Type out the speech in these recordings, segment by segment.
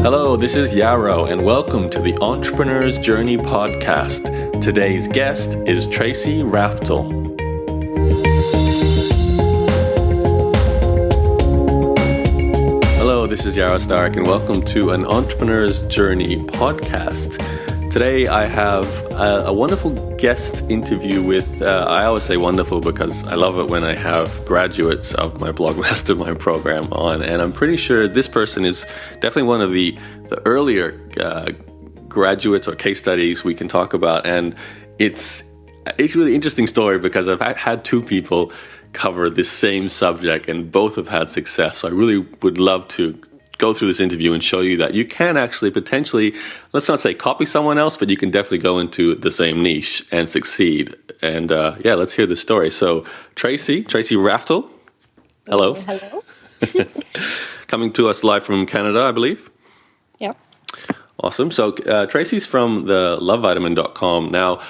Hello, this is Yaro, and welcome to the Entrepreneur's Journey podcast. Today's guest is Tracy Raftl. Hello, this is Yaro Starak, and welcome to an Entrepreneur's Journey podcast. Today I have a wonderful guest interview with, I always say wonderful because I love it when I have graduates of my Blog Mastermind program on, and I'm pretty sure this person is definitely one of the earlier graduates or case studies we can talk about, and it's a really interesting story because I've had two people cover this same subject and both have had success. So I really would love to go through this interview and show you that you can actually potentially, let's not say copy someone else, but you can definitely go into the same niche and succeed. And let's hear the story. So Tracy Raftl, hello. Hello. Coming to us live from Canada, I believe. Yep. Awesome. So Tracy's from the lovevitamin.com. Now,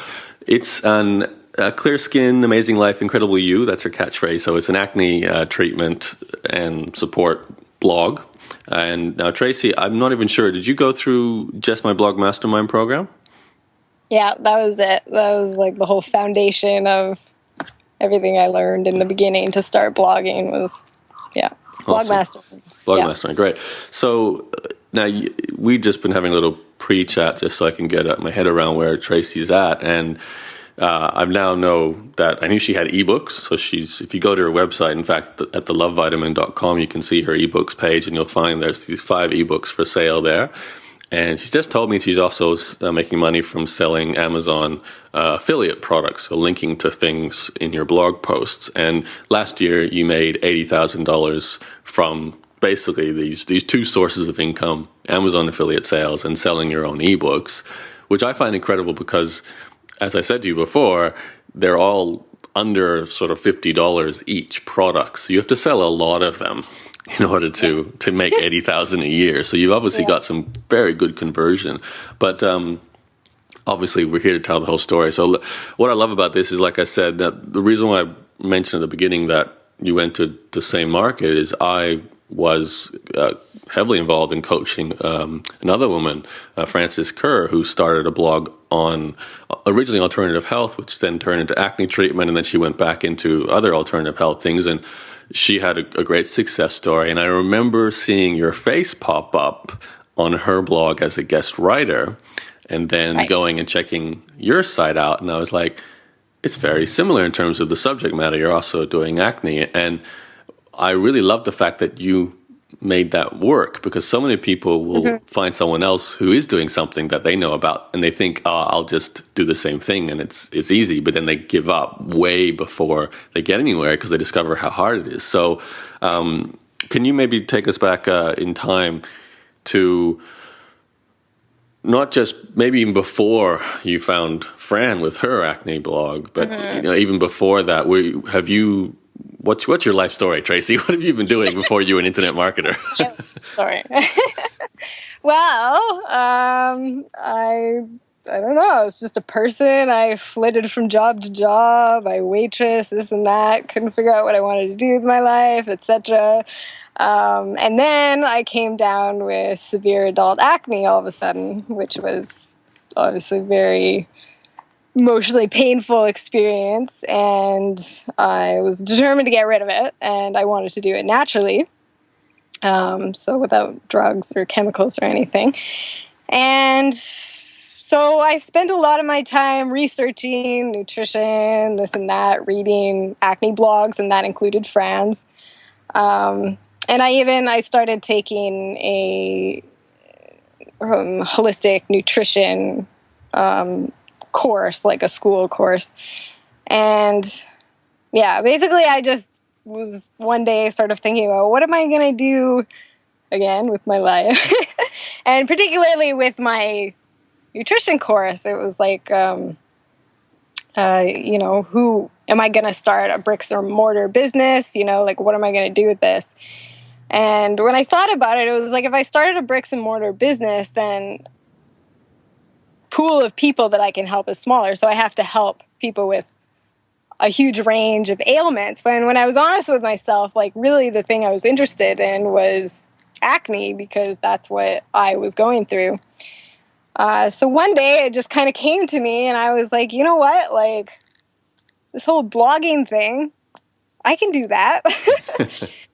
it's a clear skin, amazing life, incredible you. That's her catchphrase. So it's an acne treatment and support blog. And now, Tracy, I'm not even sure. Did you go through just my Blog Mastermind program? Yeah, that was it. That was like the whole foundation of everything I learned in the beginning to start blogging was, Blog Mastermind. Blog Mastermind, great. So now we've just been having a little pre-chat just so I can get my head around where Tracy's at. And I now know that I knew she had ebooks. So if you go to her website, in fact, at thelovevitamin.com, you can see her ebooks page and you'll find there's these 5 ebooks for sale there. And she just told me she's also making money from selling Amazon affiliate products, so linking to things in your blog posts. And last year you made $80,000 from basically these two sources of income, Amazon affiliate sales and selling your own ebooks, which I find incredible because, as I said to you before, they're all under sort of $50 each product. So you have to sell a lot of them in order to make $80,000 a year. So you've obviously got some very good conversion. But obviously we're here to tell the whole story. So what I love about this is, like I said, that the reason why I mentioned at the beginning that you went to the same market is I was heavily involved in coaching another woman, Frances Kerr, who started a blog on originally alternative health, which then turned into acne treatment, and then she went back into other alternative health things, and she had a great success story. And I remember seeing your face pop up on her blog as a guest writer, and then going and checking your site out, and I was like, it's very similar in terms of the subject matter. You're also doing acne, and I really love the fact that you made that work, because so many people will find someone else who is doing something that they know about and they think, I'll just do the same thing and it's easy, but then they give up way before they get anywhere because they discover how hard it is. So can you maybe take us back in time to not just maybe even before you found Fran with her acne blog, but even before that, what's your life story, Tracy? What have you been doing before you were an internet marketer? Sorry. Well, I don't know. I was just a person. I flitted from job to job. I waitress, this and that. Couldn't figure out what I wanted to do with my life, etc. And then I came down with severe adult acne all of a sudden, which was obviously very emotionally painful experience, and I was determined to get rid of it, and I wanted to do it naturally, so without drugs or chemicals or anything. And so I spent a lot of my time researching nutrition, this and that, reading acne blogs, and that included Fran's. And I started taking a holistic nutrition course, like a school course. And basically I just was one day sort of thinking about what am I going to do again with my life? And particularly with my nutrition course, it was like, who am I going to start a bricks or mortar business? Like, what am I going to do with this? And when I thought about it, it was like, if I started a bricks and mortar business, then pool of people that I can help is smaller. So I have to help people with a huge range of ailments. When I was honest with myself, like really the thing I was interested in was acne because that's what I was going through. So one day it just kind of came to me and I was like, you know what? Like, this whole blogging thing, I can do that.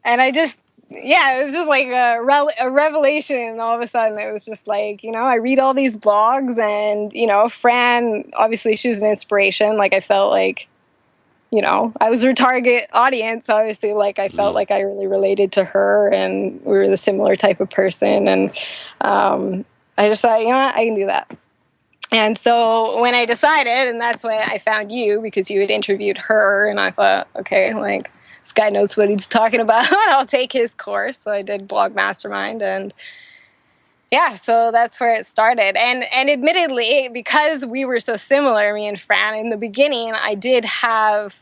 And it was just like a revelation. And all of a sudden it was just like, I read all these blogs and, Fran, obviously she was an inspiration. Like I felt like, I was her target audience. Obviously, like I felt like I really related to her and we were the similar type of person. And I just thought, I can do that. And so when I decided, and that's when I found you because you had interviewed her, and I thought, okay, like this guy knows what he's talking about. I'll take his course. So I did Blog Mastermind, and yeah, so that's where it started. And admittedly, because we were so similar, me and Fran, in the beginning, I did have,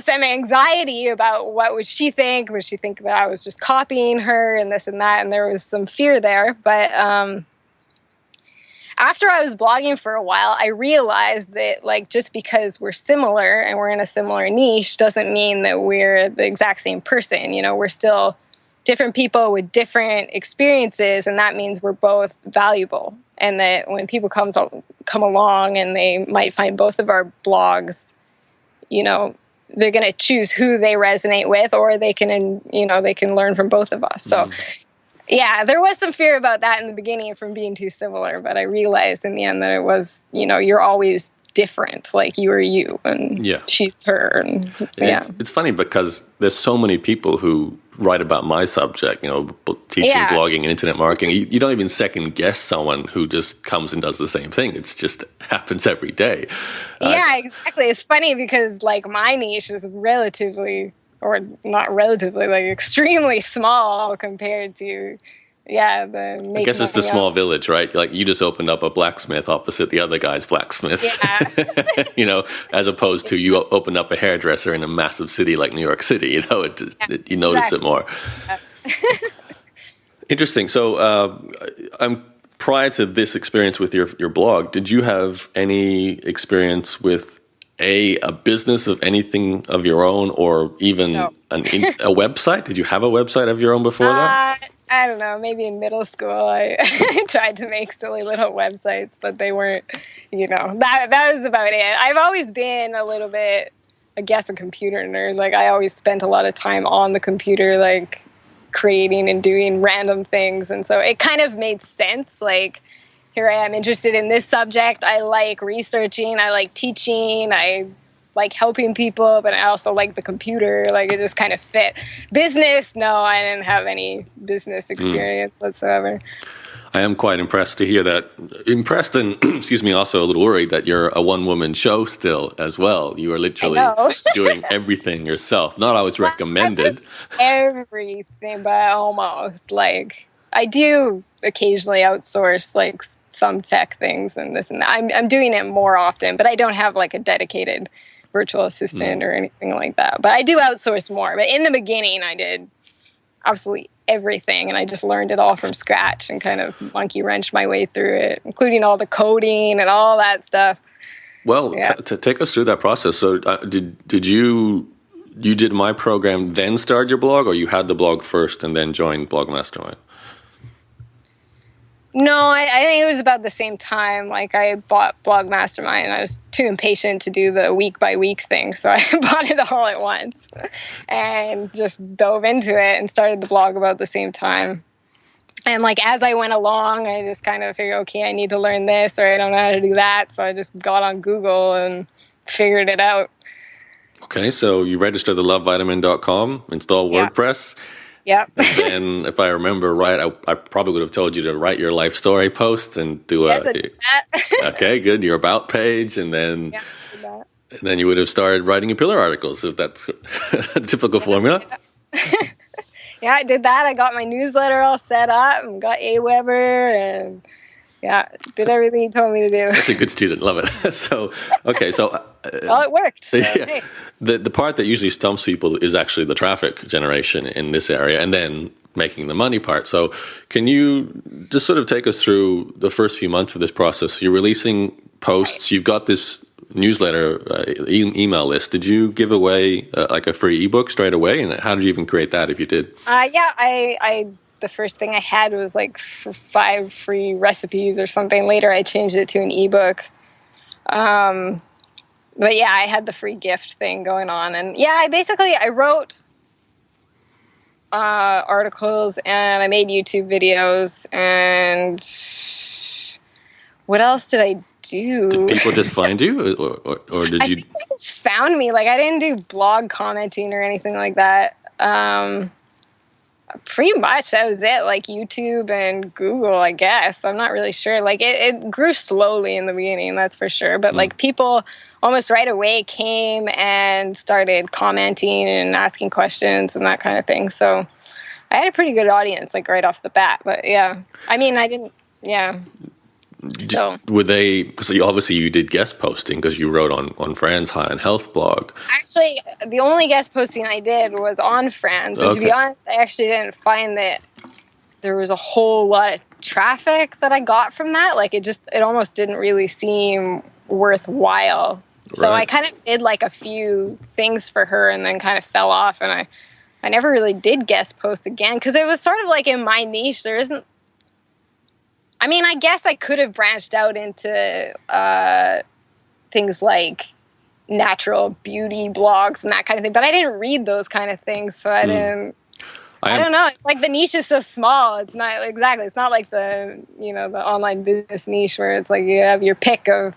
some anxiety about what would she think? Would she think that I was just copying her and this and that? And there was some fear there. But after I was blogging for a while, I realized that like just because we're similar and we're in a similar niche doesn't mean that we're the exact same person. We're still different people with different experiences, and that means we're both valuable. And that when people come along and they might find both of our blogs, they're going to choose who they resonate with, or they can learn from both of us. So yeah, there was some fear about that in the beginning from being too similar, but I realized in the end that it was, you're always different. Like you are you and she's her. And it's funny because there's so many people who write about my subject, teaching, blogging, and internet marketing. You don't even second guess someone who just comes and does the same thing. It's just happens every day. Yeah, exactly. It's funny because like my niche is relatively, or not relatively, like extremely small compared to, I guess it's the small village, right? Like you just opened up a blacksmith opposite the other guy's blacksmith, as opposed to you opened up a hairdresser in a massive city like New York City, you notice it more. Interesting. So prior to this experience with your blog, did you have any experience with a business of anything of your own, or even a website? Did you have a website of your own before that? I don't know. Maybe in middle school, I tried to make silly little websites, but they weren't, that was about it. I've always been a little bit, I guess, a computer nerd. Like I always spent a lot of time on the computer, like creating and doing random things. And so it kind of made sense. Like, here I am interested in this subject. I like researching. I like teaching. I like helping people, but I also like the computer. Like it just kind of fit. Business, no, I didn't have any business experience whatsoever. I am quite impressed to hear that. Impressed and, excuse me, also a little worried that you're a one-woman show still as well. You are literally doing everything yourself. Not always recommended. Everything, but almost. Like I do occasionally outsource like some tech things and this and that. I'm doing it more often, but I don't have like a dedicated virtual assistant or anything like that. But I do outsource more. But in the beginning, I did absolutely everything, and I just learned it all from scratch and kind of monkey wrenched my way through it, including all the coding and all that stuff. Well, to take us through that process. So, did you did my program then start your blog, or you had the blog first and then joined Blog Mastermind? No, I think it was about the same time. Like I bought Blog Mastermind and I was too impatient to do the week by week thing. So I bought it all at once and just dove into it and started the blog about the same time. And like as I went along, I just kind of figured, okay, I need to learn this or I don't know how to do that. So I just got on Google and figured it out. Okay, so you registered the lovevitamin.com, installed WordPress. Yep. And then, if I remember right, I probably would have told you to write your life story post and do I did that. Okay, good. Your about page, and then you would have started writing your pillar articles, if that's a typical formula. Yeah, I did that. I got my newsletter all set up and got Aweber and did everything he told me to do. Such a good student. Love it. So, okay, so... well, it worked. So, hey. The part that usually stumps people is actually the traffic generation in this area and then making the money part. So can you just sort of take us through the first few months of this process? You're releasing posts. You've got this newsletter email list. Did you give away like a free ebook straight away? And how did you even create that if you did? Yeah, I the first thing I had was like 5 free recipes or something. Later I changed it to an ebook. But yeah, I had the free gift thing going on. And yeah, I wrote articles and I made YouTube videos. And what else did I do? Did people just find you, or did you? I think they just found me. Like, I didn't do blog commenting or anything like that. Pretty much that was it. Like YouTube and Google, I guess. I'm not really sure. Like it grew slowly in the beginning, that's for sure. But like people almost right away came and started commenting and asking questions and that kind of thing. So I had a pretty good audience, like right off the bat. But yeah, I mean, I didn't. Yeah. So Were they? So you did guest posting because you wrote on Fran's High and Health blog. actually, the only guest posting I did was on Fran's. And to be Okay. honest, I actually didn't find that there was a whole lot of traffic that I got from that. Like it almost didn't really seem worthwhile. So I Right. kind of did like a few things for her and then kind of fell off. And I never really did guest post again because it was sort of like in my niche. There isn't. I mean, I guess I could have branched out into things like natural beauty blogs and that kind of thing, but I didn't read those kind of things, so I didn't. I don't know. It's like the niche is so small. It's not exactly. It's not like the the online business niche where it's like you have your pick of.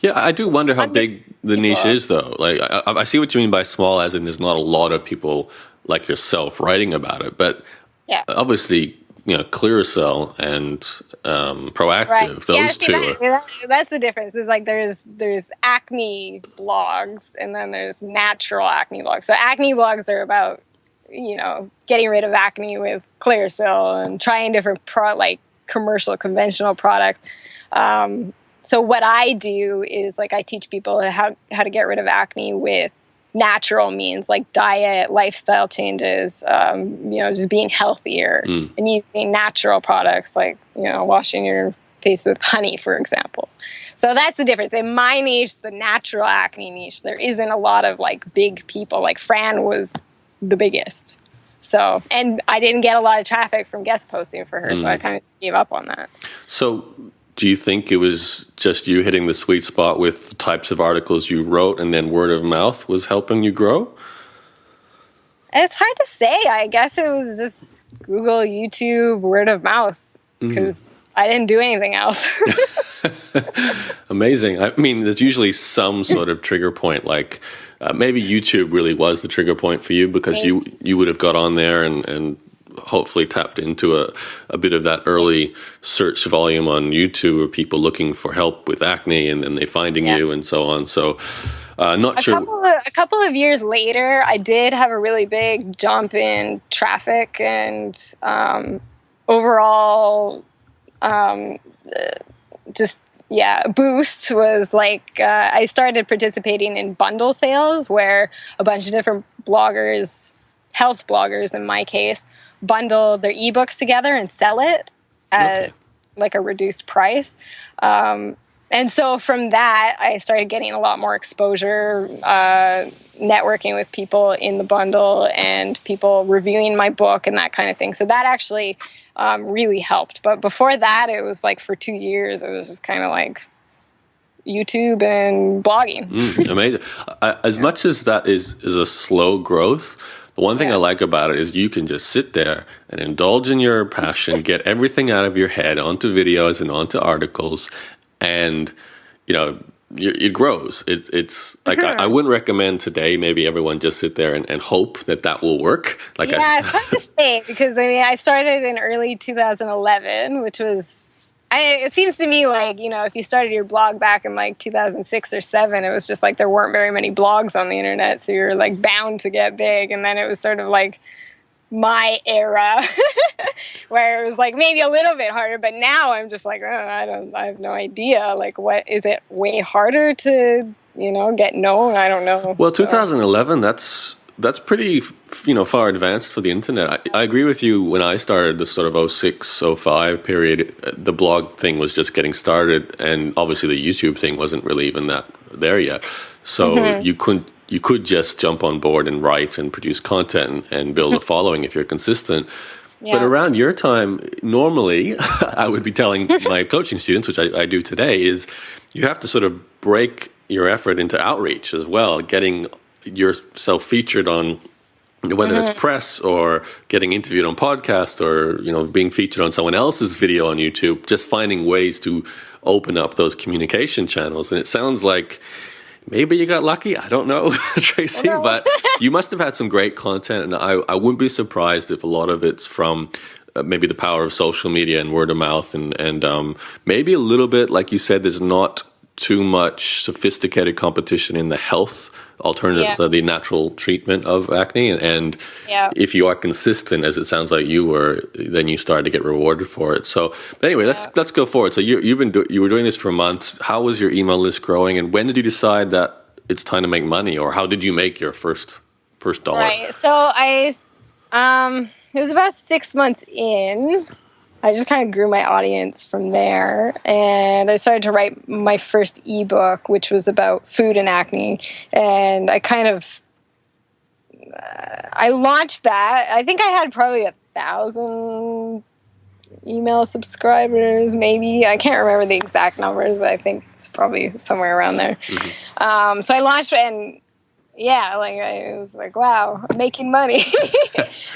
Yeah, I do wonder how big the niche is, though. Like, I see what you mean by small, as in there's not a lot of people like yourself writing about it, but Yeah. obviously, Clearasil and Proactive, those two. That's the difference. Is like there's acne blogs and then there's natural acne blogs. So acne blogs are about getting rid of acne with Clearasil and trying different commercial conventional products. So what I do is like I teach people how to get rid of acne with natural means like diet, lifestyle changes, just being healthier and using natural products like, washing your face with honey, for example. So that's the difference. In my niche, the natural acne niche, there isn't a lot of like big people. Like Fran was the biggest. So, and I didn't get a lot of traffic from guest posting for her, so I kind of just gave up on that. So, do you think it was just you hitting the sweet spot with the types of articles you wrote, and then word of mouth was helping you grow? It's hard to say. I guess it was just Google, YouTube, word of mouth, because I didn't do anything else. Amazing. I mean, there's usually some sort of trigger point, like maybe YouTube really was the trigger point for you because you would have got on there and hopefully tapped into a bit of that early search volume on YouTube of people looking for help with acne and then they finding you and so on. So not sure. A couple of years later, I did have a really big jump in traffic and overall boost was like I started participating in bundle sales where a bunch of different bloggers, health bloggers in my case, bundle their ebooks together and sell it at like a reduced price. And so from that, I started getting a lot more exposure, networking with people in the bundle and people reviewing my book and that kind of thing. So that actually really helped. But before that, it was like for 2 years, it was just kind of like YouTube and blogging. Amazing. As much as that is a slow growth, the one thing I like about it is you can just sit there and indulge in your passion, get everything out of your head onto videos and onto articles, and it grows. It's like I wouldn't recommend today. Maybe everyone just sit there and hope that will work. It's hard to say because I started in early 2011, which was. It seems to me like, if you started your blog back in like 2006 or 7, it was just like there weren't very many blogs on the internet. So you're like bound to get big. And then it was sort of like my era where it was like maybe a little bit harder. But now I'm just like, I have no idea. Like, what is it way harder to, get known? I don't know. Well, 2011, that's that's pretty, far advanced for the internet. I agree with you. When I started the sort of '06, '05 period, the blog thing was just getting started, and obviously the YouTube thing wasn't really even that there yet. So you could just jump on board and write and produce content and build a following if you're consistent. Yeah. But around your time, normally, I would be telling my coaching students, which I do today, is you have to sort of break your effort into outreach as well, getting yourself featured on, whether it's press or getting interviewed on podcast or being featured on someone else's video on YouTube, just finding ways to open up those communication channels. And it sounds like maybe you got lucky. I don't know, Tracy, but you must have had some great content, and I wouldn't be surprised if a lot of it's from maybe the power of social media and word of mouth, and maybe a little bit, like you said, there's not too much sophisticated competition in the health alternative to the natural treatment of acne, and if you are consistent, as it sounds like you were, then you started to get rewarded for it. So, but anyway, let's go forward. So you were doing this for months. How was your email list growing, and when did you decide that it's time to make money, or how did you make your first dollar? Right. So it was about 6 months in. I just kind of grew my audience from there, and I started to write my first ebook, which was about food and acne, and I launched that. I think I had probably 1,000 email subscribers, maybe. I can't remember the exact numbers, but I think it's probably somewhere around there. So I launched, and I was like, wow, I'm making money.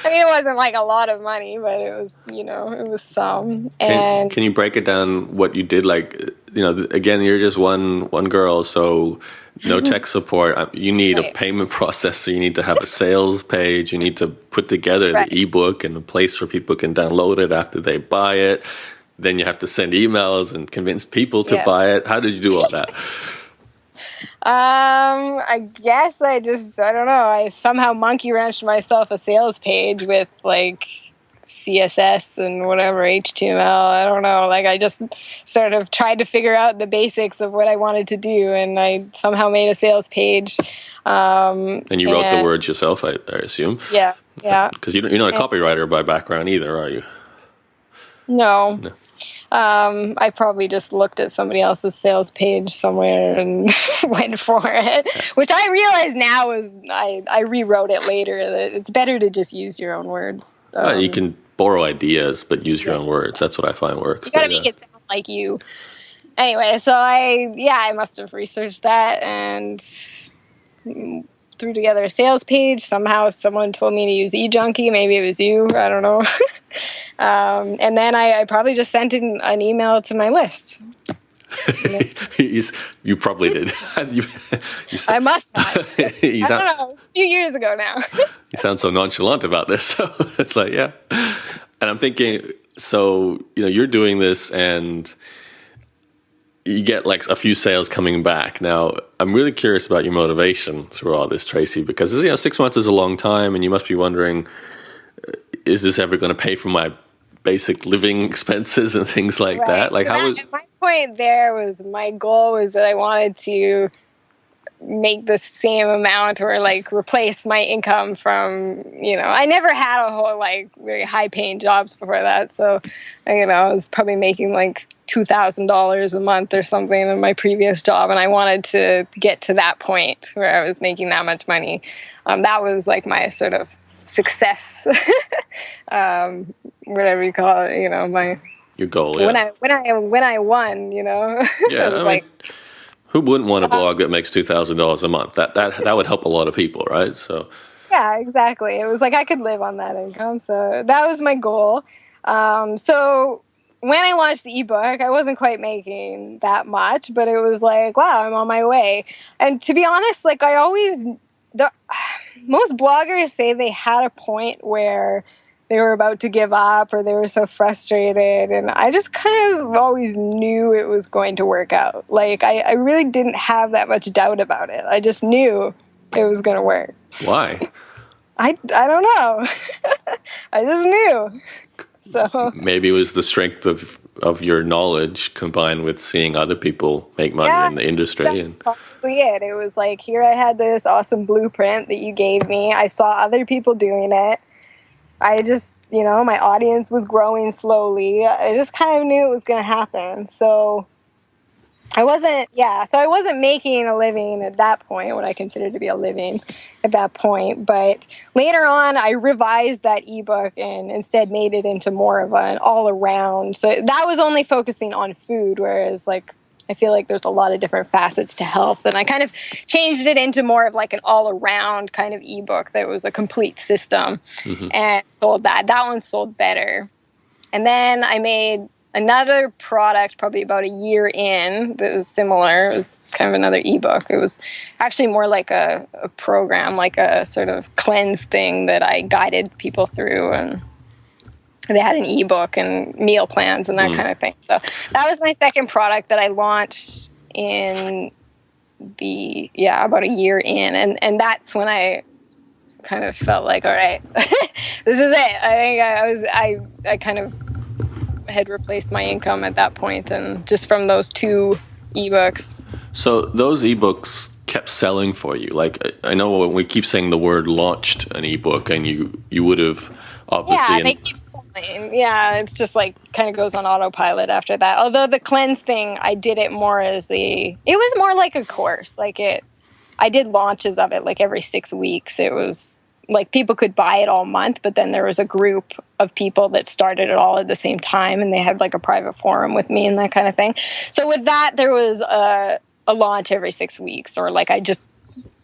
I mean, it wasn't like a lot of money, but it was, it was some. Can you break it down what you did? Like, again, you're just one girl, so no tech support. You need a payment processor. You need to have a sales page. You need to put together the ebook and a place where people can download it after they buy it. Then you have to send emails and convince people to buy it. How did you do all that? I guess I don't know. I somehow monkey wrenched myself a sales page with like CSS and whatever, HTML. I don't know. Like I just sort of tried to figure out the basics of what I wanted to do, and I somehow made a sales page. And you wrote the words yourself, I assume. Yeah. Because you're not a copywriter by background either, are you? No. I probably just looked at somebody else's sales page somewhere and went for it, which I realize now is I rewrote it later, that it's better to just use your own words. You can borrow ideas, but use your own words. That's what I find works. You gotta make it sound like you. Anyway, so I must have researched that and threw together a sales page. Somehow someone told me to use eJunkie. Maybe it was you. I don't know. And then I probably just sent in an email to my list. You probably did. I must have. I don't know. A few years ago now. You sound so nonchalant about this. So it's like, yeah. And I'm thinking, so, you're doing this and you get like a few sales coming back. Now, I'm really curious about your motivation through all this, Tracy, because 6 months is a long time, and you must be wondering, is this ever going to pay for my basic living expenses and things like that? Like, my point there was, my goal was that I wanted to make the same amount or like replace my income from, I never had a whole like very high paying jobs before that. So, I was probably making like $2,000 a month or something in my previous job. And I wanted to get to that point where I was making that much money. That was like my sort of success, whatever you call it, your goal. Yeah. When I won, Yeah. I mean, who wouldn't want a blog that makes $2,000 a month? That would help a lot of people, right? So. Yeah, exactly. It was like I could live on that income, so that was my goal. So when I launched the ebook, I wasn't quite making that much, but it was like, wow, I'm on my way. And to be honest, like most bloggers say they had a point where they were about to give up or they were so frustrated, and I just kind of always knew it was going to work out. Like I really didn't have that much doubt about it. I just knew it was going to work. Why? I don't know. I just knew. So maybe it was the strength of of your knowledge combined with seeing other people make money in the industry. That's probably it. It was like, here I had this awesome blueprint that you gave me. I saw other people doing it. I just, my audience was growing slowly. I just kind of knew it was going to happen. So I wasn't making a living at that point, what I considered to be a living at that point. But later on, I revised that ebook and instead made it into more of an all-around. So that was only focusing on food, whereas like I feel like there's a lot of different facets to health. And I kind of changed it into more of like an all-around kind of ebook that was a complete system, and sold that. That one sold better. And then I made another product probably about a year in that was similar. It was kind of another ebook. It was actually more like a program, like a sort of cleanse thing that I guided people through, and they had an ebook and meal plans and that kind of thing. So that was my second product that I launched in about a year in. And that's when I kind of felt like, all right, this is it. I think I kind of had replaced my income at that point, and just from those two ebooks. So those ebooks kept selling for you. Like, I know when we keep saying the word launched an ebook, and you would have obviously... Yeah, they keep selling. Yeah, it's just like kind of goes on autopilot after that. Although the cleanse thing, I did it more as it was more like a course. I did launches of it like every 6 weeks. It was like people could buy it all month, but then there was a group of people that started it all at the same time, and they had like a private forum with me and that kind of thing. So with that, there was a launch every 6 weeks, or like I just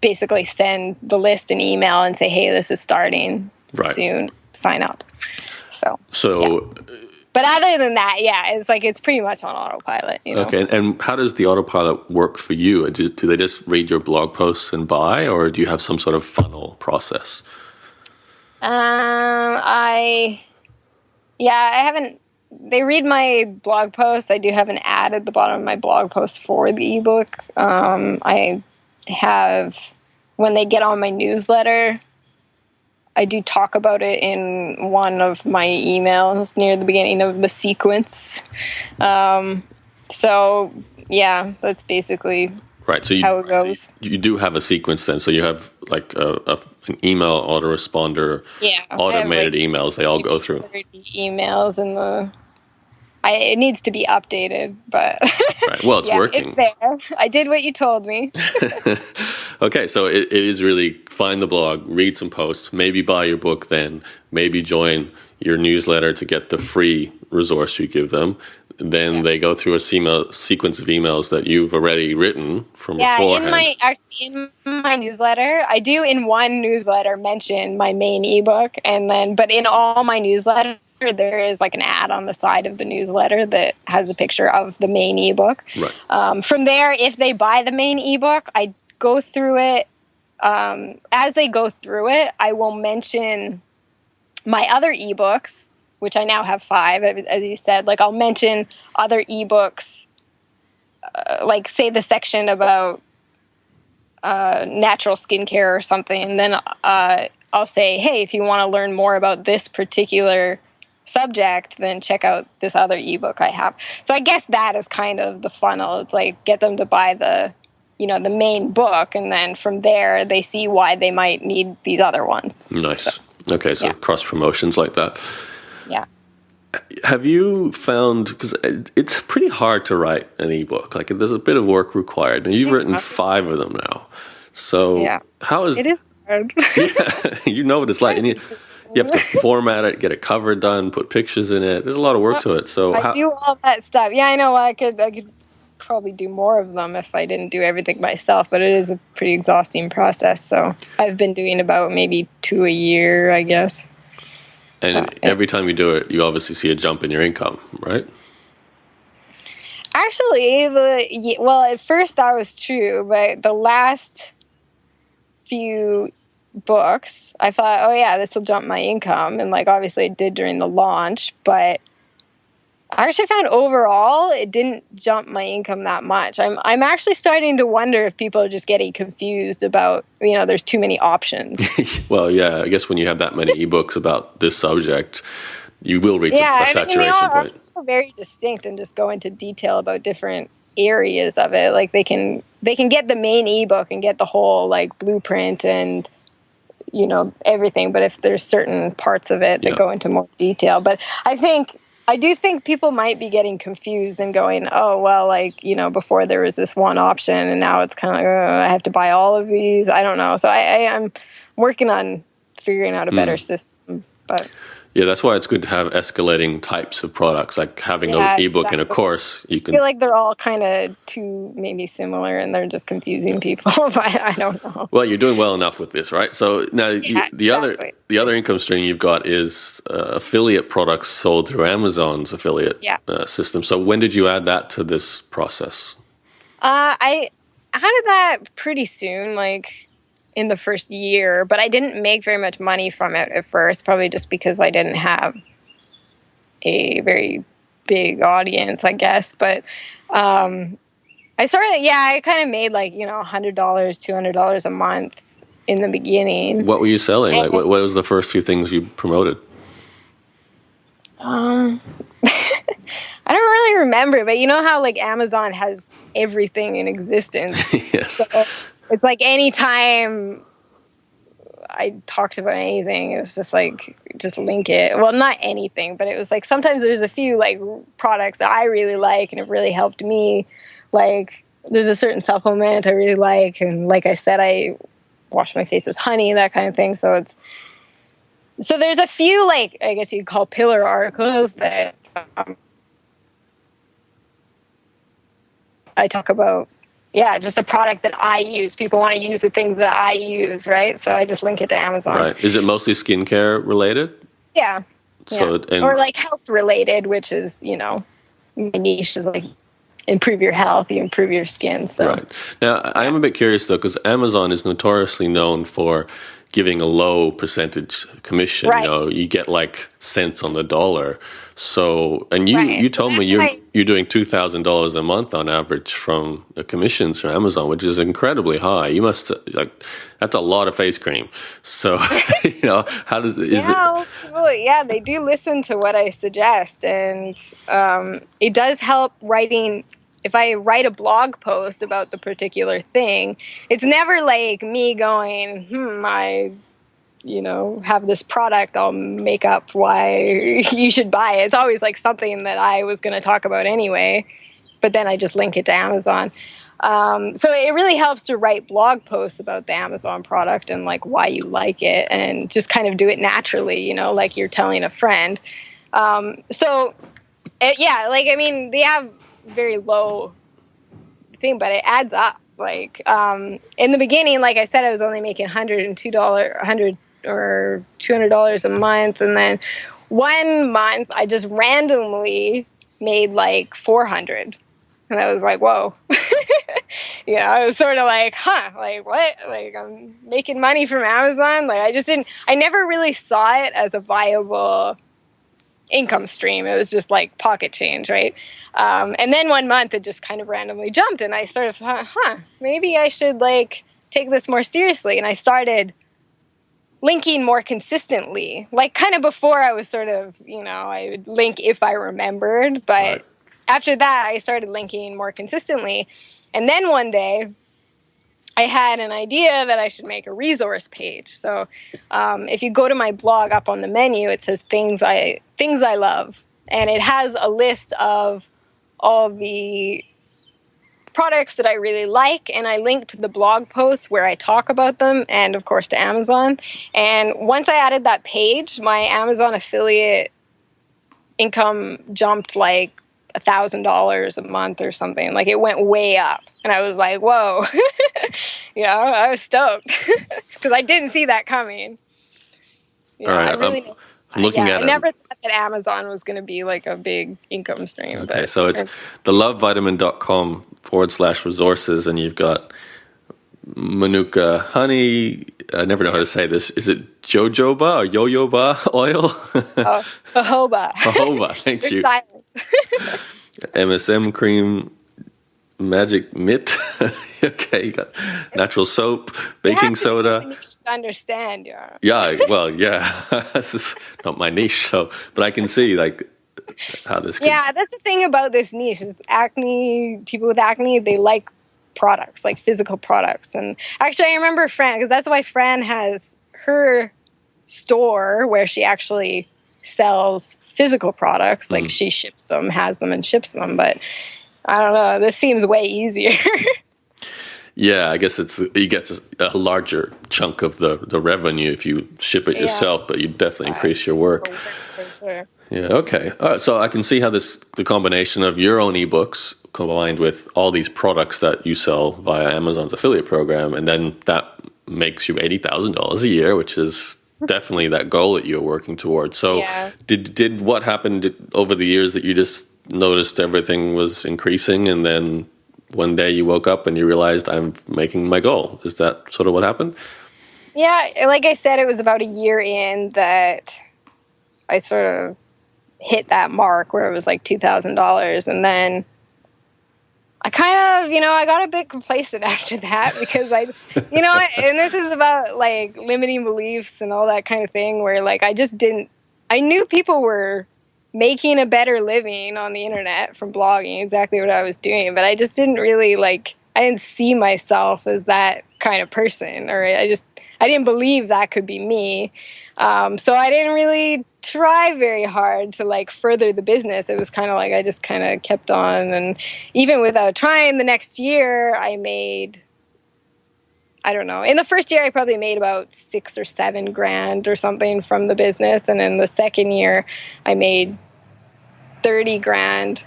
basically send the list an email and say, hey, this is starting soon, sign up. So yeah. But other than that, it's pretty much on autopilot. Okay, and how does the autopilot work for you? Do they just read your blog posts and buy, or do you have some sort of funnel process? I haven't. They read my blog posts. I do have an ad at the bottom of my blog post for the ebook. I have, when they get on my newsletter, I do talk about it in one of my emails near the beginning of the sequence. So yeah, that's basically how it goes. You do have a sequence then, so you have like an email autoresponder, automated emails. They all go through. Emails and it needs to be updated, but well, it's working. It's there. I did what you told me. Okay, so it is really find the blog, read some posts, maybe buy your book then, maybe join your newsletter to get the free resource you give them. Then they go through a sequence of emails that you've already written from beforehand. In my newsletter, I do in one newsletter mention my main ebook, but in all my newsletters, there is like an ad on the side of the newsletter that has a picture of the main ebook. Right. From there, if they buy the main ebook, I go through it. As they go through it, I will mention my other ebooks, which I now have 5, as you said. Like, I'll mention other ebooks, like say the section about natural skincare or something, and then I'll say, hey, if you want to learn more about this particular subject, then check out this other ebook I have. So I guess that is kind of the funnel. It's like get them to buy the main book, and then from there they see why they might need these other ones. Nice. Okay, so cross promotions like that. Yeah. Have you found, because it's pretty hard to write an ebook, like there's a bit of work required, and you've written 5 of them now. So how is it is hard. Yeah, you know what it's like. And you have to format it, get a cover done, put pictures in it. There's a lot of work to it. So I do all that stuff. Yeah, I know. I could probably do more of them if I didn't do everything myself, but it is a pretty exhausting process. So I've been doing about maybe 2 a year, I guess. And every time you do it, you obviously see a jump in your income, right? Actually, at first that was true, but the last few books, I thought, oh yeah, this will jump my income, and like obviously it did during the launch, but I actually found overall it didn't jump my income that much. I'm actually starting to wonder if people are just getting confused about, there's too many options. Well, yeah, I guess when you have that many ebooks about this subject, you will reach Yeah, a I mean, they saturation are point. also very distinct and just go into detail about different areas of it. Like they can get the main ebook and get the whole like blueprint and everything, but if there's certain parts of it that Yeah. go into more detail. But I do think people might be getting confused and going, oh well, like before there was this one option and now it's kind of like, oh, I have to buy all of these. I don't know. So I'm working on figuring out a better system, but Yeah, that's why it's good to have escalating types of products, like having an ebook and a course. You I can feel like they're all kind of too maybe similar and they're just confusing people, but I don't know. Well, you're doing well enough with this, right? So now Exactly. the other income stream you've got is affiliate products sold through Amazon's affiliate system. So when did you add that to this process? I added that pretty soon, like in the first year, but I didn't make very much money from it at first, probably just because I didn't have a very big audience, I guess. But I kind of made like, $100, $200 a month in the beginning. What were you selling? Like, what was the first few things you promoted? I don't really remember, but you know how like Amazon has everything in existence. Yes. So it's like anytime I talked about anything, it was just like, just link it. Well, not anything, but it was like sometimes there's a few like products that I really like and it really helped me. Like there's a certain supplement I really like. And like I said, I wash my face with honey, that kind of thing. So there's a few, like, I guess you'd call pillar articles that I talk about. Yeah, just a product that I use. People want to use the things that I use, right? So I just link it to Amazon. Right. Is it mostly skincare related? Yeah. So or like health related, which is, my niche is like improve your health, you improve your skin. So. Right. Now, I am a bit curious though, because Amazon is notoriously known for giving a low percentage commission. Right. You get like cents on the dollar. So, and you told me you're doing $2,000 a month on average from the commissions from Amazon, which is incredibly high. You must that's a lot of face cream. So, how does yeah, they do listen to what I suggest, and it does help writing. If I write a blog post about the particular thing, it's never like me going, I have this product, I'll make up why you should buy it. It's always like something that I was going to talk about anyway, but then I just link it to Amazon. So it really helps to write blog posts about the Amazon product and like why you like it and just kind of do it naturally, like you're telling a friend. They have very low thing, but it adds up. Like in the beginning, like I said, I was only making $100 or $200 a month, and then one month I just randomly made like $400, and I was like, whoa. I was sort of like, like what? Like I'm making money from Amazon? Like I never really saw it as a viable income stream. It was just like pocket change, right? And then one month it just kind of randomly jumped, and I sort of thought, maybe I should like take this more seriously. And I started linking more consistently. Like kind of before I was sort of, I would link if I remembered, but after that I started linking more consistently. And then one day I had an idea that I should make a resource page. So if you go to my blog, up on the menu, it says things I love. And it has a list of all the products that I really like. And I linked to the blog posts where I talk about them and, of course, to Amazon. And once I added that page, my Amazon affiliate income jumped like $1,000 a month or something. Like it went way up. And I was like, whoa. I was stoked because I didn't see that coming. All right. I'm looking at it. I never thought that Amazon was going to be like a big income stream. Okay, so it's thelovevitamin.com/resources, and you've got Manuka honey. I never know how to say this. Is it jojoba or yoyoba oil? Jojoba. Jojoba, thank you. Silent. MSM cream, magic mitt. Okay, you got natural soap, baking soda. You have to understand, yeah. Yeah, well, yeah, this is not my niche, so but I can see like how this. Yeah, that's the thing about this niche is acne. People with acne, they like products, like physical products. And actually, I remember Fran, because that's why Fran has her store where she actually sells physical products. Like she ships them, has them, and ships them. But I don't know. This seems way easier. Yeah, I guess you get a larger chunk of the revenue if you ship it yourself, but you definitely increase your work. For sure. Yeah. Okay. All right. So I can see how the combination of your own ebooks combined with all these products that you sell via Amazon's affiliate program, and then that makes you $80,000 a year, which is definitely that goal that you're working towards. So did what happened over the years that you just noticed everything was increasing, and then one day you woke up and you realized I'm making my goal? Is that sort of what happened? Yeah, like I said, it was about a year in that I sort of hit that mark where it was like $2,000. And then I kind of, I got a bit complacent after that because and this is about like limiting beliefs and all that kind of thing where like I knew people were making a better living on the internet from blogging, exactly what I was doing, but I just didn't really I didn't see myself as that kind of person, or I didn't believe that could be me. So I didn't really try very hard to further the business. It was kind of like I just kind of kept on, and even without trying, the next year I made, I don't know. In the first year, I probably made about $6,000 or $7,000 or something from the business, and in the second year, I made $30,000.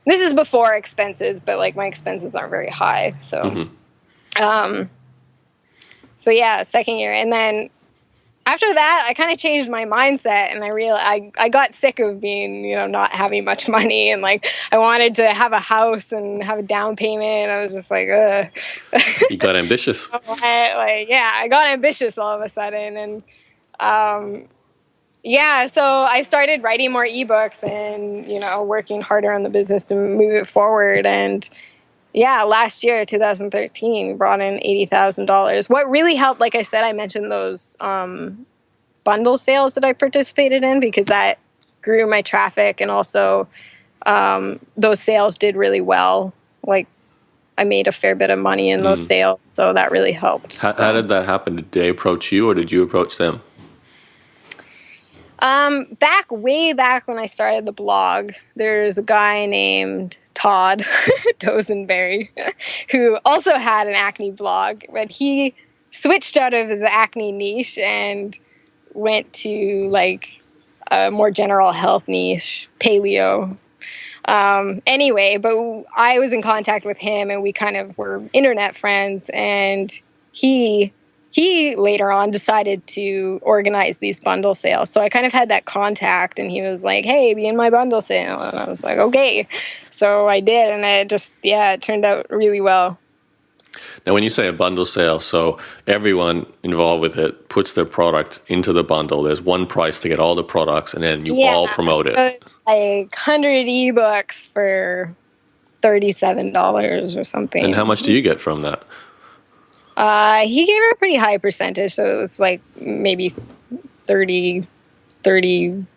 This is before expenses, but my expenses aren't very high, so. So yeah, second year, and then after that, I kind of changed my mindset, and I realized I got sick of being, not having much money, and I wanted to have a house and have a down payment. I was just like, ugh. You got ambitious. I got ambitious all of a sudden, and so I started writing more ebooks and working harder on the business to move it forward. And last year, 2013, we brought in $80,000. What really helped, like I said, I mentioned those bundle sales that I participated in, because that grew my traffic, and also those sales did really well. I made a fair bit of money in those sales, so that really helped. How did that happen? Did they approach you, or did you approach them? Way back when I started the blog, there's a guy named Todd Dosenberry who also had an acne blog, but he switched out of his acne niche and went to a more general health niche, paleo. Anyway, but I was in contact with him, and we kind of were internet friends, and he later on decided to organize these bundle sales. So I kind of had that contact, and he was like, hey, be in my bundle sale. And I was like, okay. So I did, and it turned out really well. Now, when you say a bundle sale, so everyone involved with it puts their product into the bundle. There's one price to get all the products, and then you all promote it. So it's 100 ebooks for $37 or something. And how much do you get from that? He gave her a pretty high percentage, so it was maybe 31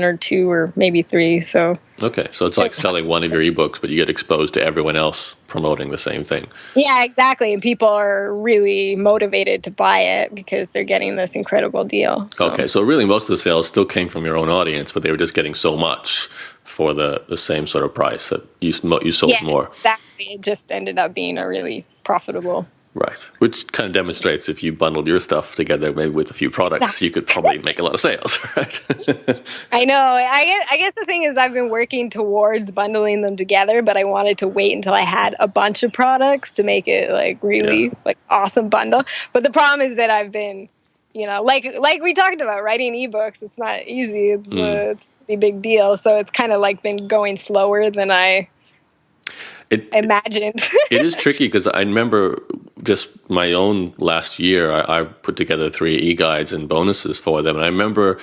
or 2 or maybe 3. So okay, so it's like selling one of your ebooks, but you get exposed to everyone else promoting the same thing. Yeah, exactly. And people are really motivated to buy it because they're getting this incredible deal. So. Okay, so really most of the sales still came from your own audience, but they were just getting so much for the same sort of price that you sold more. Exactly. It just ended up being a really profitable. Right, which kind of demonstrates if you bundled your stuff together, maybe with a few products, you could probably make a lot of sales, right? I know. I guess the thing is I've been working towards bundling them together, but I wanted to wait until I had a bunch of products to make it really awesome bundle. But the problem is that I've been, like we talked about, writing ebooks. It's not easy. It's a pretty big deal. So it's kind of been going slower than I imagined. It is tricky because I remember just my own last year, I put together 3 e-guides and bonuses for them. And I remember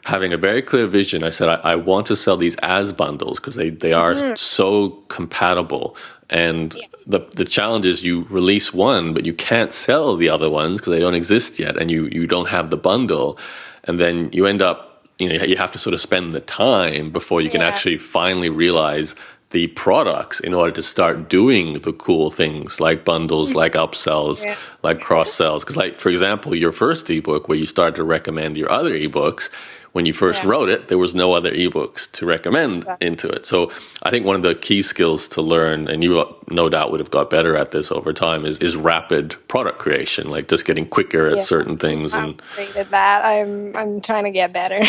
having a very clear vision. I said, I want to sell these as bundles because they are so compatible. And the challenge is you release one, but you can't sell the other ones because they don't exist yet, and you don't have the bundle. And then you end up, you have to sort of spend the time before you can actually finally realize the products in order to start doing the cool things like bundles, like upsells, like cross sells. Because, like, for example, your first ebook where you started to recommend your other ebooks, when you first wrote it, there was no other ebooks to recommend into it. So I think one of the key skills to learn, and you no doubt would have got better at this over time, is rapid product creation, like just getting quicker at certain things. I'm great at that. I'm trying to get better.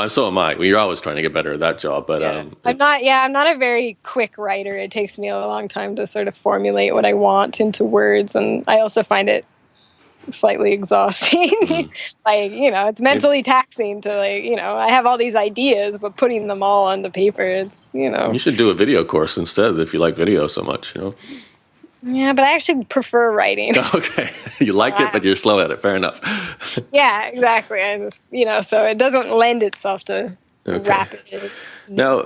So am I. Well, you're always trying to get better at that job, but I'm not a very quick writer. It takes me a long time to sort of formulate what I want into words, and I also find it slightly exhausting. Like, it's mentally taxing to, like, I have all these ideas, but putting them all on the paper, it's, You should do a video course instead if you like video so much, Yeah, but I actually prefer writing. Okay. You like it, but you're slow at it. Fair enough. Yeah, exactly. I just, so it doesn't lend itself to rapid. Now,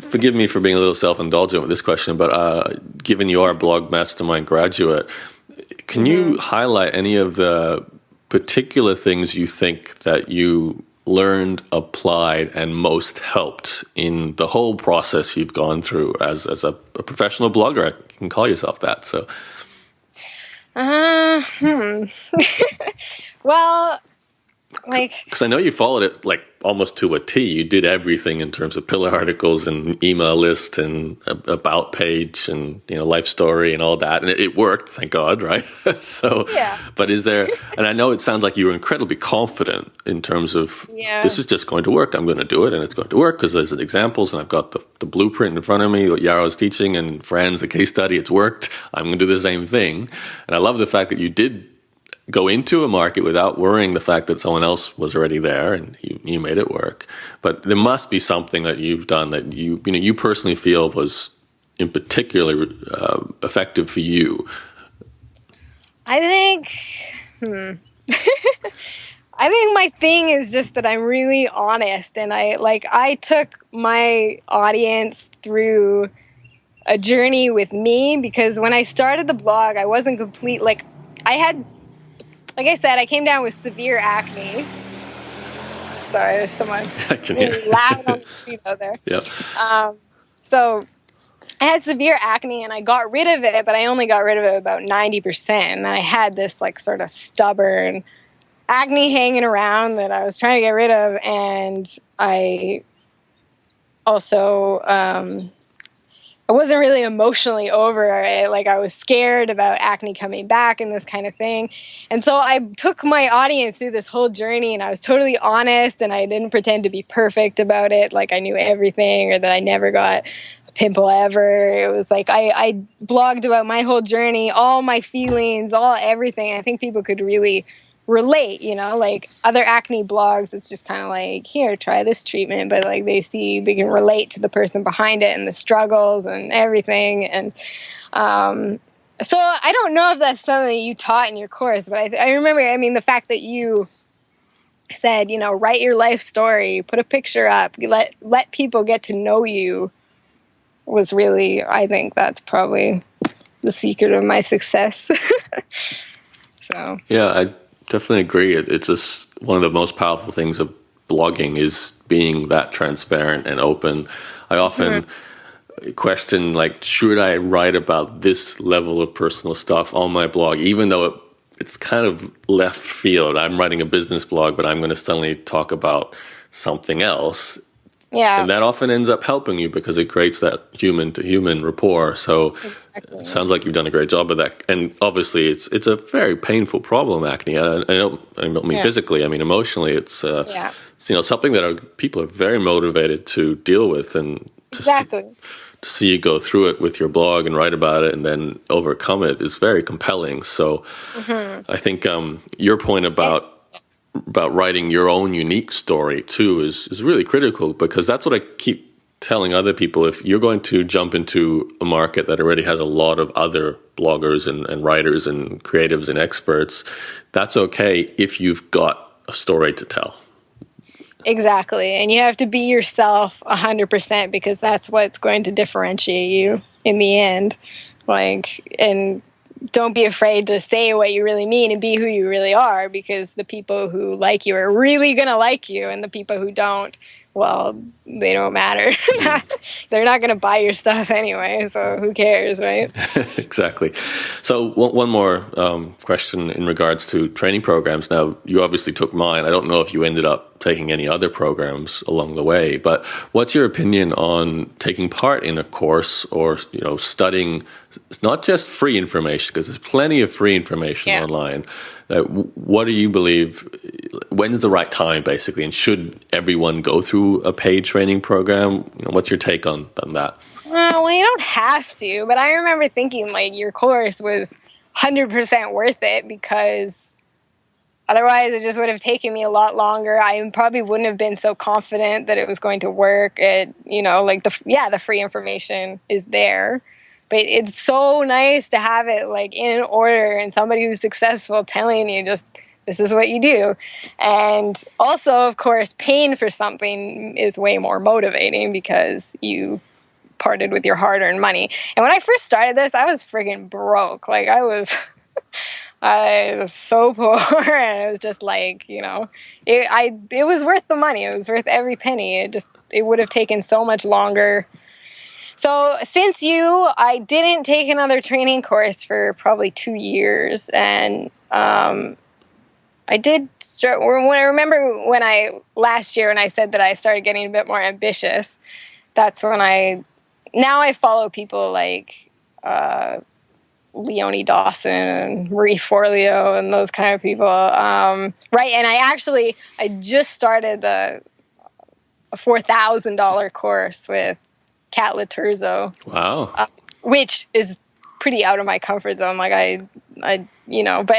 forgive me for being a little self-indulgent with this question, but given you are a blog mastermind graduate, can you highlight any of the particular things you think that you learned, applied, and most helped in the whole process you've gone through as a professional blogger? You can call yourself that. So, well, like, because I know you followed it like almost to a T. You did everything in terms of pillar articles and email list and about page and life story and all that, and it worked, thank God, right? So, but is there? And I know it sounds like you were incredibly confident in terms of this is just going to work. I'm going to do it, and it's going to work because there's examples, and I've got the blueprint in front of me. What Yaro's teaching, and friends, the case study, it's worked. I'm going to do the same thing, and I love the fact that you did go into a market without worrying the fact that someone else was already there and you made it work. But there must be something that you've done that you personally feel was in particular effective for you. I think I think my thing is just that I'm really honest, and I took my audience through a journey with me, because when I started the blog, I wasn't complete. Like I said, I came down with severe acne. Sorry, there's someone really loud on the street out there. Yep. So I had severe acne, and I got rid of it, but I only got rid of it about 90%. And then I had this like sort of stubborn acne hanging around that I was trying to get rid of. And I also I wasn't really emotionally over it. Like, I was scared about acne coming back and this kind of thing. And so I took my audience through this whole journey, and I was totally honest, and I didn't pretend to be perfect about it. Like I knew everything, or that I never got a pimple ever. It was like, I blogged about my whole journey, all my feelings, everything. I think people could really relate, like other acne blogs, it's just kind of like, here, try this treatment, but like they can relate to the person behind it and the struggles and everything. And so I don't know if that's something you taught in your course, but I remember, the fact that you said, write your life story, put a picture up, let people get to know you, was really, I think that's probably the secret of my success. So yeah, I definitely agree. It's just one of the most powerful things of blogging is being that transparent and open. I often question, like, should I write about this level of personal stuff on my blog, even though it's kind of left field. I'm writing a business blog, but I'm going to suddenly talk about something else. Yeah. And that often ends up helping you because it creates that human-to-human rapport. So it sounds like you've done a great job of that. And obviously, it's a very painful problem, acne. I don't mean physically. I mean emotionally. It's something that people are very motivated to deal with, and to see you go through it with your blog and write about it and then overcome it is very compelling. So I think your point about writing your own unique story too is really critical, because that's what I keep telling other people. If you're going to jump into a market that already has a lot of other bloggers and writers and creatives and experts, that's okay if you've got a story to tell. Exactly. And you have to be yourself 100% because that's what's going to differentiate you in the end. Like, and don't be afraid to say what you really mean and be who you really are, because the people who like you are really going to like you, and the people who don't, well, they don't matter. They're not going to buy your stuff anyway, so who cares, right? Exactly. So one more question in regards to training programs. Now, you obviously took mine. I don't know if you ended up taking any other programs along the way, but what's your opinion on taking part in a course, or studying? It's not just free information, because there's plenty of free information online. What do you believe? When's the right time, basically, and should everyone go through a paid training program? What's your take on that? Well, you don't have to, but I remember thinking like your course was 100% worth it, because otherwise it just would have taken me a lot longer. I probably wouldn't have been so confident that it was going to work. Like the free information is there, but it's so nice to have it like in order and somebody who's successful telling you just, this is what you do. And also, of course, paying for something is way more motivating because you parted with your hard-earned money. And when I first started this, I was friggin' broke. Like I was so poor, and it was just like, it was worth the money. It was worth every penny. It would have taken so much longer. So since I didn't take another training course for probably 2 years, and I did start, when I remember last year when I said that I started getting a bit more ambitious, that's when now I follow people like Leonie Dawson and Marie Forleo and those kind of people. Right. And I just started a $4,000 course with Kat Laturzo. Wow. Which is pretty out of my comfort zone. Like but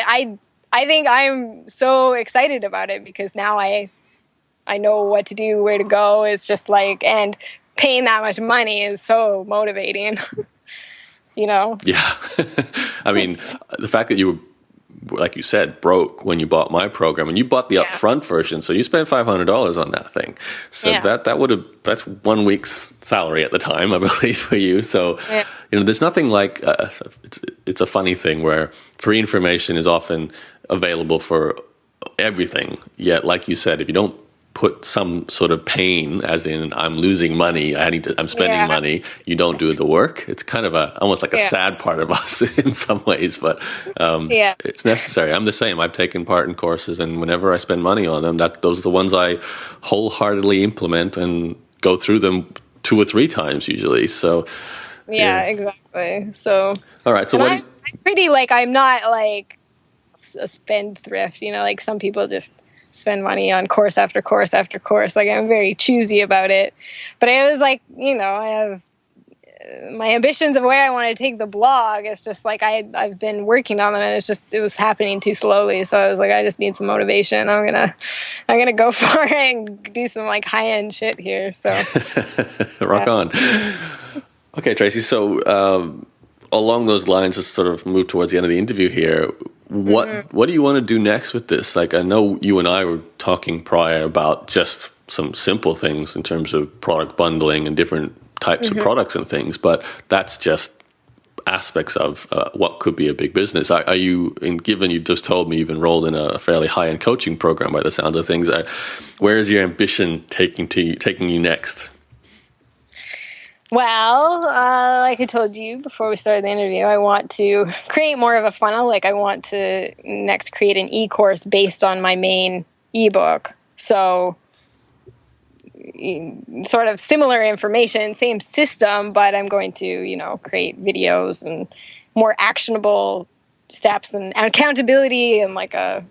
I think I'm so excited about it because now I know what to do, where to go. It's just like, and paying that much money is so motivating. Yeah. I mean, the fact that you were, like you said, broke when you bought my program, and you bought the upfront version, so you spent $500 on that thing. So that's 1 week's salary at the time, I believe, for you. So there's nothing like it's a funny thing where free information is often available for everything. Yet, like you said, if you don't put some sort of pain, as in I'm losing money, I'm spending money, you don't do the work. It's kind of almost like a sad part of us in some ways, but it's necessary. I'm the same. I've taken part in courses, and whenever I spend money on them, those are the ones I wholeheartedly implement and go through them 2 or 3 times usually. So exactly. So all right. So I'm pretty I'm not like a spendthrift. Like some people just spend money on course after course after course. Like I'm very choosy about it. But it was like, I have my ambitions of where I want to take the blog. It's just like I've been working on them, and it was happening too slowly. So I was like, I just need some motivation. I'm gonna go for it and do some like high end shit here. So rock on. Okay, Tracy. So along those lines, just sort of move towards the end of the interview here. What do you want to do next with this? Like, I know you and I were talking prior about just some simple things in terms of product bundling and different types of products and things, but that's just aspects of what could be a big business. Are you, given you just told me you've enrolled in a fairly high-end coaching program by the sound of things, where is your ambition taking you next? Well, like I told you before we started the interview, I want to create more of a funnel. Like I want to next create an e-course based on my main ebook. So sort of similar information, same system, but I'm going to, create videos and more actionable steps and accountability and like a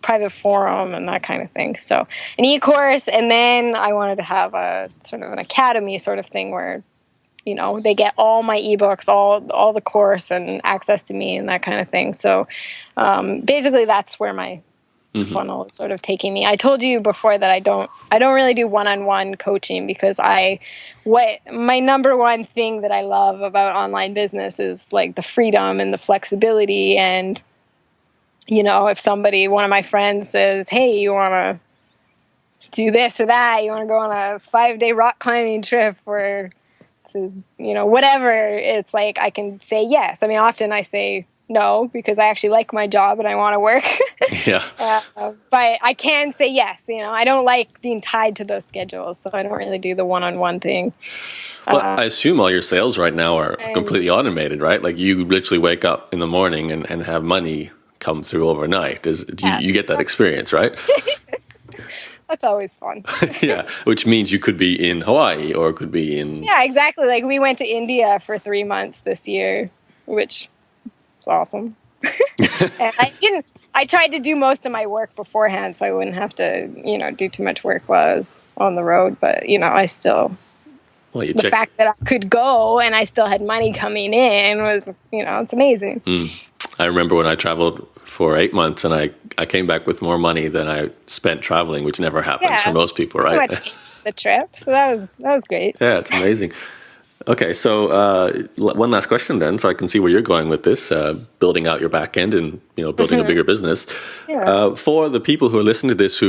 private forum and that kind of thing. So an e-course, and then I wanted to have a sort of an academy sort of thing where, they get all my ebooks, all the course and access to me and that kind of thing. So basically that's where my funnel is sort of taking me. I told you before that I don't really do one-on-one coaching because my number one thing that I love about online business is like the freedom and the flexibility. And, if one of my friends says, hey, you want to do this or that. You want to go on a 5-day rock climbing trip or to, whatever. It's like I can say yes. I mean, often I say no because I actually like my job and I want to work. Yeah. But I can say yes. I don't like being tied to those schedules, so I don't really do the one-on-one thing. Well, I assume all your sales right now are completely automated, right? Like you literally wake up in the morning and have money come through overnight. You get that experience, right? That's always fun. Yeah, which means you could be in Hawaii or could be in... Yeah, exactly. Like we went to India for 3 months this year, which was awesome. And I tried to do most of my work beforehand so I wouldn't have to, do too much work while I was on the road. But, I still... Well, the fact that I could go and I still had money coming in was, it's amazing. I remember when I traveled for 8 months and I came back with more money than I spent traveling, which never happens for most people, right? Pretty much the trip. So that was great. Yeah, it's amazing. Okay, so one last question then, so I can see where you're going with this, building out your back end and building a bigger business. Yeah. For the people who are listening to this,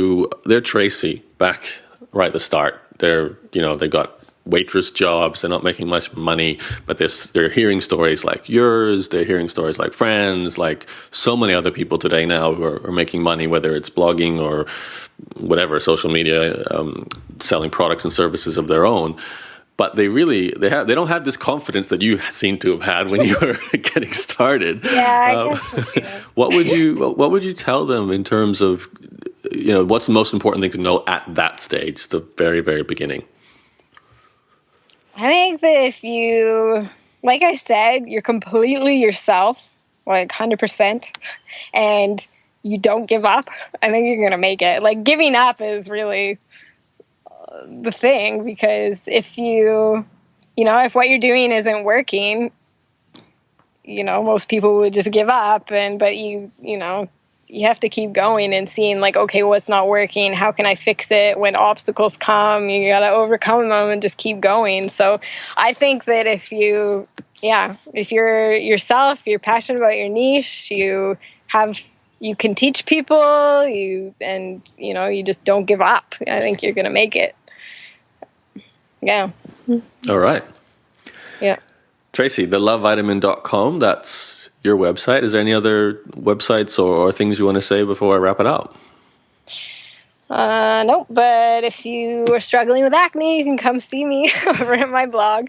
they're Tracy back right at the start. They got waitress jobs, they're not making much money, but they're hearing stories like yours, they're hearing stories like friends, like so many other people today now who are making money, whether it's blogging or whatever, social media, selling products and services of their own. But they don't have this confidence that you seem to have had when you were getting started. Yeah, I guess so, yeah. What would you tell them in terms of, what's the most important thing to know at that stage, the very, very beginning? I think that if you, like I said, you're completely yourself, like 100%, and you don't give up, I think you're going to make it. Like giving up is really the thing, because if if what you're doing isn't working, most people would just give up, but you have to keep going and seeing like, okay, what's not working? How can I fix it? When obstacles come, you got to overcome them and just keep going. So I think that if you're yourself, you're passionate about your niche, you can teach people, you just don't give up. I think you're going to make it. Yeah. All right. Yeah. Tracy, thelovevitamin.com, that's your website. Is there any other websites or things you want to say before I wrap it out? No, but if you are struggling with acne, you can come see me over at my blog,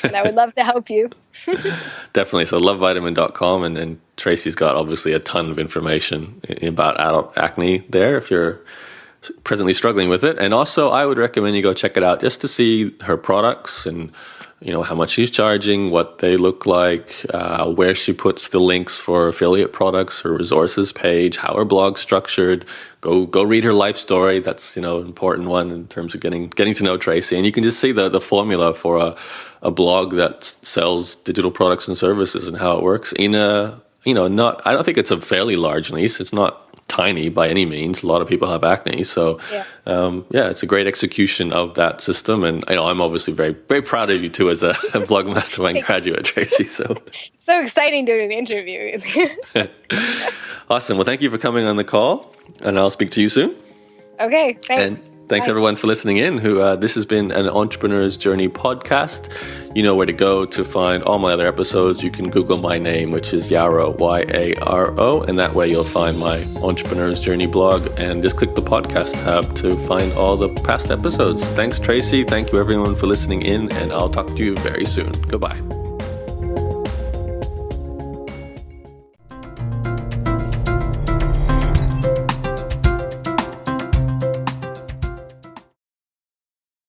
and I would love to help you. Definitely. So lovevitamin.com, and Tracy's got obviously a ton of information about adult acne there if you're presently struggling with it. And also I would recommend you go check it out just to see her products and how much she's charging, what they look like, where she puts the links for affiliate products, her resources page, how her blog's structured. Go read her life story. That's an important one in terms of getting to know Tracy. And you can just see the formula for a blog that sells digital products and services and how it works in I don't think it's a fairly large niche. It's not tiny by any means. A lot of people have acne, so it's a great execution of that system. And I'm obviously very, very proud of you too as a Blog Mastermind graduate, Tracy. So exciting doing an interview. Awesome. Well, thank you for coming on the call, and I'll speak to you soon. Okay, thanks. And thanks everyone for listening in. This has been an Entrepreneur's Journey podcast. You know where to go to find all my other episodes. You can Google my name, which is Yaro, Yaro, and that way you'll find my Entrepreneur's Journey blog, and just click the podcast tab to find all the past episodes. Thanks, Tracy. Thank you everyone for listening in, and I'll talk to you very soon. Goodbye.